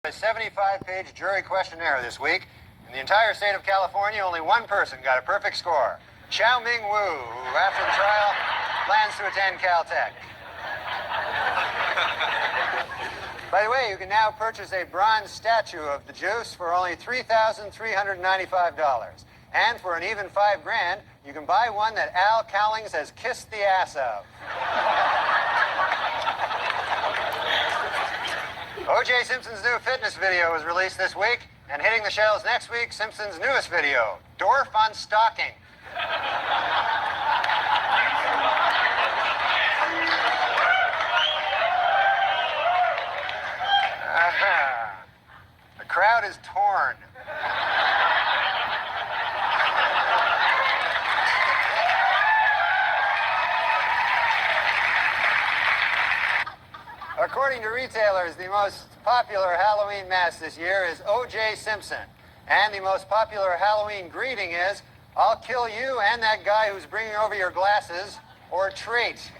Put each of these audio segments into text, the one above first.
A 75-page jury questionnaire this week. In the entire state of California, only one person got a perfect score. Chow Ming Wu, who after the trial plans to attend Caltech. By the way, you can now purchase a bronze statue of the Juice for only $3,395. And for an even $5,000, you can buy one that Al Cowlings has kissed the ass of. O.J. Simpson's new fitness video was released this week, and hitting the shelves next week, Simpson's newest video, Dwarf on Stalking. The crowd is torn. According to retailers, the most popular Halloween mask this year is O.J. Simpson. And the most popular Halloween greeting is, I'll kill you and that guy who's bringing over your glasses, or treat.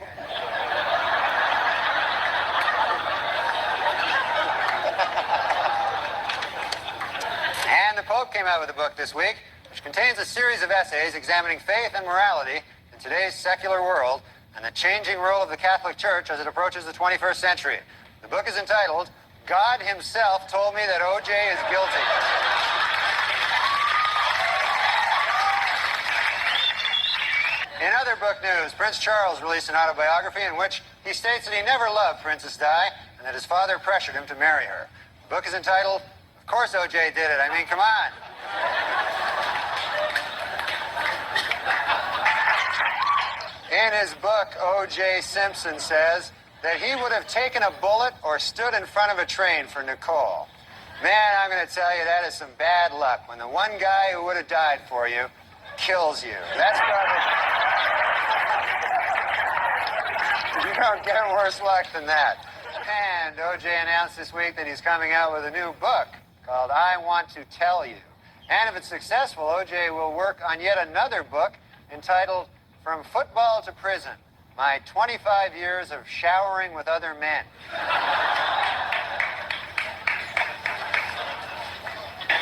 And the Pope came out with a book this week, which contains a series of essays examining faith and morality in today's secular world, and the changing role of the Catholic Church as it approaches the 21st century. The book is entitled, God Himself Told Me That O.J. is Guilty. In other book news, Prince Charles released an autobiography in which he states that he never loved Princess Di and that his father pressured him to marry her. The book is entitled, Of Course O.J. Did It. I mean, come on. In his book, O.J. Simpson says that he would have taken a bullet or stood in front of a train for Nicole. Man, I'm going to tell you, that is some bad luck when the one guy who would have died for you kills you. That's probably... You don't get worse luck than that. And O.J. announced this week that he's coming out with a new book called I Want to Tell You. And if it's successful, O.J. will work on yet another book entitled From Football to Prison, My 25 Years of Showering with Other Men.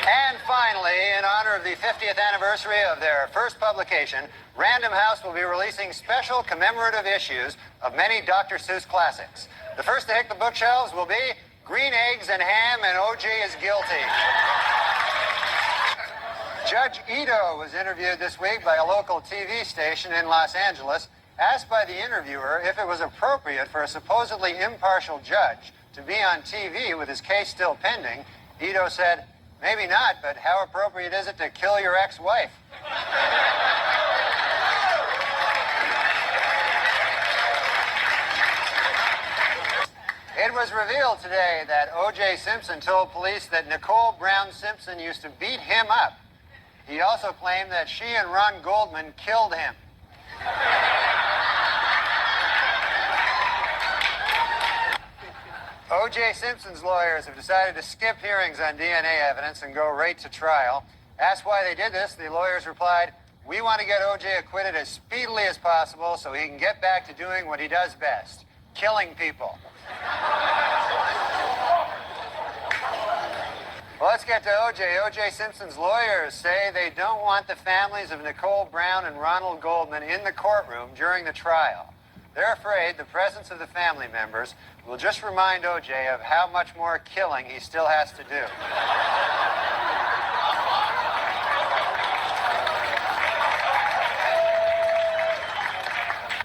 And finally, in honor of the 50th anniversary of their first publication, Random House will be releasing special commemorative issues of many Dr. Seuss classics. The first to hit the bookshelves will be Green Eggs and Ham and O.J. is Guilty. Judge Ito was interviewed this week by a local TV station in Los Angeles. Asked by the interviewer if it was appropriate for a supposedly impartial judge to be on TV with his case still pending, Ito said, maybe not, but how appropriate is it to kill your ex-wife? It was revealed today that O.J. Simpson told police that Nicole Brown Simpson used to beat him up. He also claimed that she and Ron Goldman killed him. O.J. Simpson's lawyers have decided to skip hearings on DNA evidence and go right to trial. Asked why they did this, the lawyers replied, we want to get O.J. acquitted as speedily as possible so he can get back to doing what he does best, killing people. Well, let's get to O.J. O.J. Simpson's lawyers say they don't want the families of Nicole Brown and Ronald Goldman in the courtroom during the trial. They're afraid the presence of the family members will just remind O.J. of how much more killing he still has to do.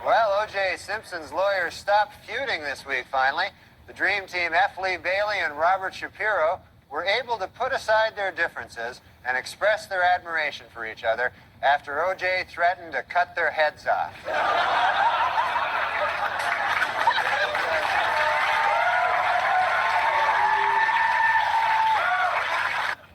Well, O.J. Simpson's lawyers stopped feuding this week, finally. The Dream Team, F. Lee Bailey and Robert Shapiro, were able to put aside their differences and express their admiration for each other after O.J. threatened to cut their heads off.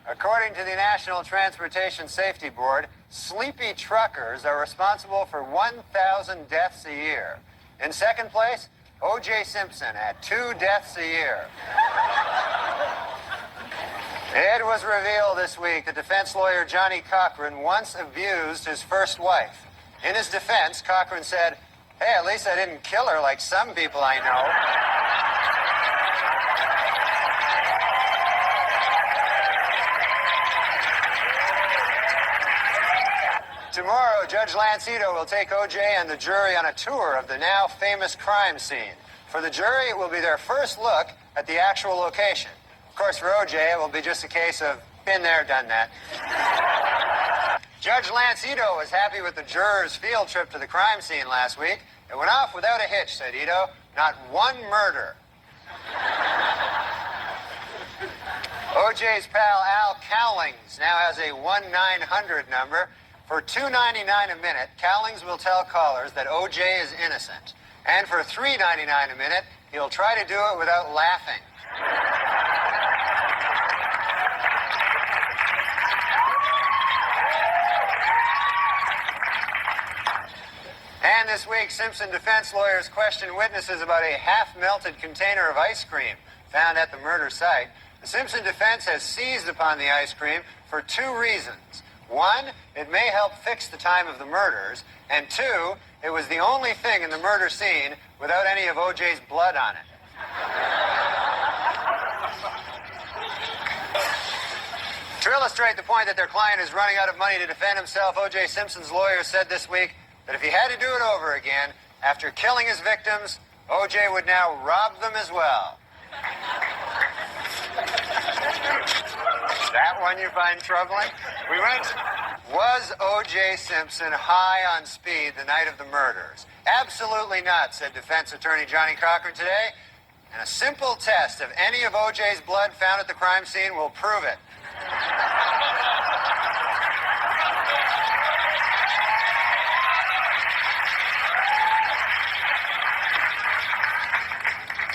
According to the National Transportation Safety Board, sleepy truckers are responsible for 1,000 deaths a year. In second place, O.J. Simpson at 2 deaths a year. It was revealed this week that defense lawyer Johnny Cochran once abused his first wife. In his defense, Cochran said, hey, at least I didn't kill her like some people I know. Tomorrow, Judge Lancito will take O.J. and the jury on a tour of the now famous crime scene. For the jury, it will be their first look at the actual location. Of course, for O.J., it will be just a case of been there, done that. Judge Lancito was happy with the jurors' field trip to the crime scene last week. It went off without a hitch, said Ito. Not one murder. O.J.'s pal Al Cowlings now has a 1-900 number. For $2.99 a minute, Cowlings will tell callers that O.J. is innocent. And for $3.99 a minute, he'll try to do it without laughing. And this week, Simpson defense lawyers questioned witnesses about a half-melted container of ice cream found at the murder site. The Simpson defense has seized upon the ice cream for two reasons. One, it may help fix the time of the murders. And two, it was the only thing in the murder scene without any of O.J.'s blood on it. To illustrate the point that their client is running out of money to defend himself, O.J. Simpson's lawyer said this week that if he had to do it over again, after killing his victims, O.J. would now rob them as well. That one you find troubling? We went. Was O.J. Simpson high on speed the night of the murders? Absolutely not, said defense attorney Johnny Cochran today. And a simple test of any of O.J.'s blood found at the crime scene will prove it.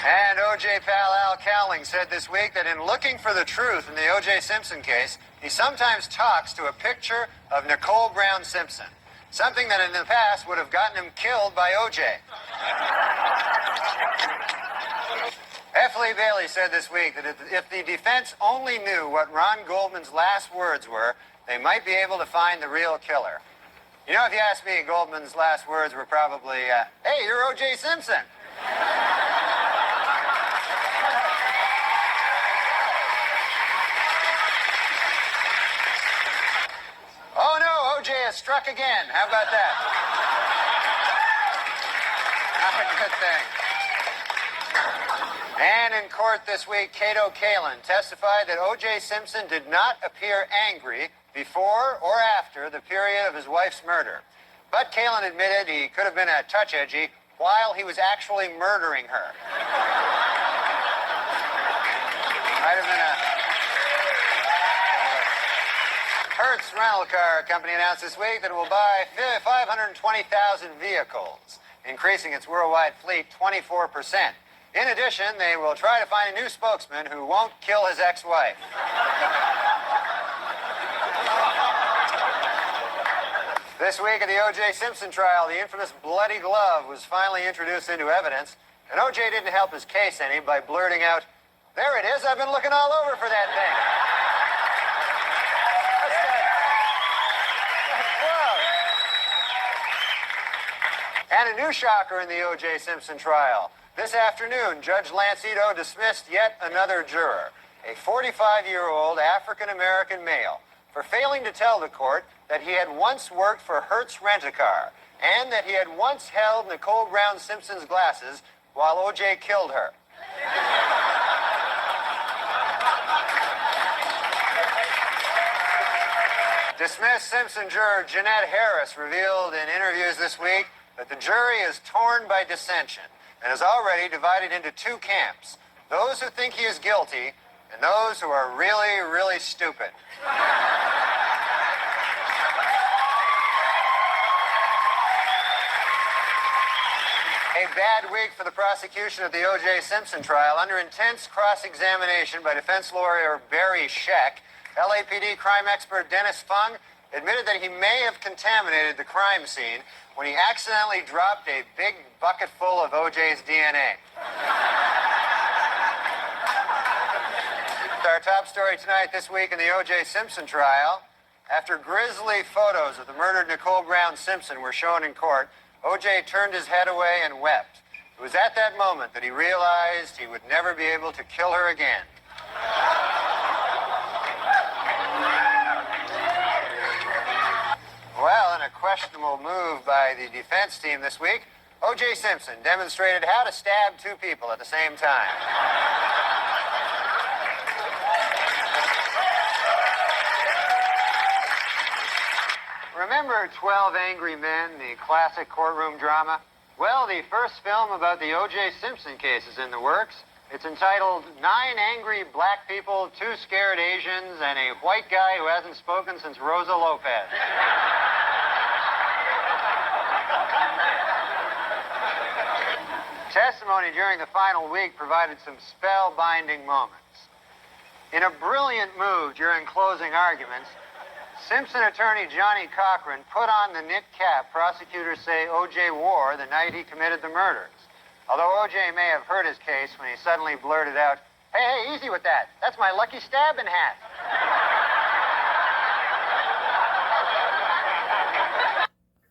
And O.J. pal Al Cowling said this week that in looking for the truth in the O.J. Simpson case, he sometimes talks to a picture of Nicole Brown Simpson, something that in the past would have gotten him killed by O.J. F. Lee Bailey said this week that if the defense only knew what Ron Goldman's last words were, they might be able to find the real killer. You know, if you ask me, Goldman's last words were probably, hey, you're O.J. Simpson. Oh, no, O.J. has struck again. How about that? Not a good thing. And in court this week, Cato Kalin testified that O.J. Simpson did not appear angry before or after the period of his wife's murder. But Kalin admitted he could have been a touch edgy while he was actually murdering her. Might have been a... Hertz Rental Car Company announced this week that it will buy 520,000 vehicles, increasing its worldwide fleet 24%. In addition, they will try to find a new spokesman who won't kill his ex-wife. This week at the O.J. Simpson trial, the infamous bloody glove was finally introduced into evidence, and O.J. didn't help his case any by blurting out, "There it is, I've been looking all over for that thing." And a new shocker in the O.J. Simpson trial. This afternoon, Judge Lancito dismissed yet another juror, a 45-year-old African-American male, for failing to tell the court that he had once worked for Hertz Rent-A-Car and that he had once held Nicole Brown Simpson's glasses while O.J. killed her. Dismissed Simpson juror Jeanette Harris revealed in interviews this week that the jury is torn by dissension and is already divided into two camps, those who think he is guilty and those who are really, really stupid. A bad week for the prosecution of the O.J. Simpson trial. Under intense cross-examination by defense lawyer Barry Scheck, LAPD crime expert Dennis Fung admitted that he may have contaminated the crime scene when he accidentally dropped a big bucket full of O.J.'s DNA. Our top story tonight this week in the O.J. Simpson trial. After grisly photos of the murdered Nicole Brown Simpson were shown in court, O.J. turned his head away and wept. It was at that moment that he realized he would never be able to kill her again. Well, in a by the defense team this week, O.J. Simpson demonstrated how to stab two people at the same time. Remember 12 Angry Men, the classic courtroom drama? Well, the first film about the O.J. Simpson case is in the works. It's entitled Nine Angry Black People, Two Scared Asians, and a White Guy Who Hasn't Spoken Since Rosa Lopez. Testimony during the final week provided some spellbinding moments. In a brilliant move during closing arguments, Simpson attorney Johnny Cochran put on the knit cap prosecutors say O.J. wore the night he committed the murders. Although O.J. may have hurt his case when he suddenly blurted out, "Hey, easy with that. That's my lucky stabbing hat."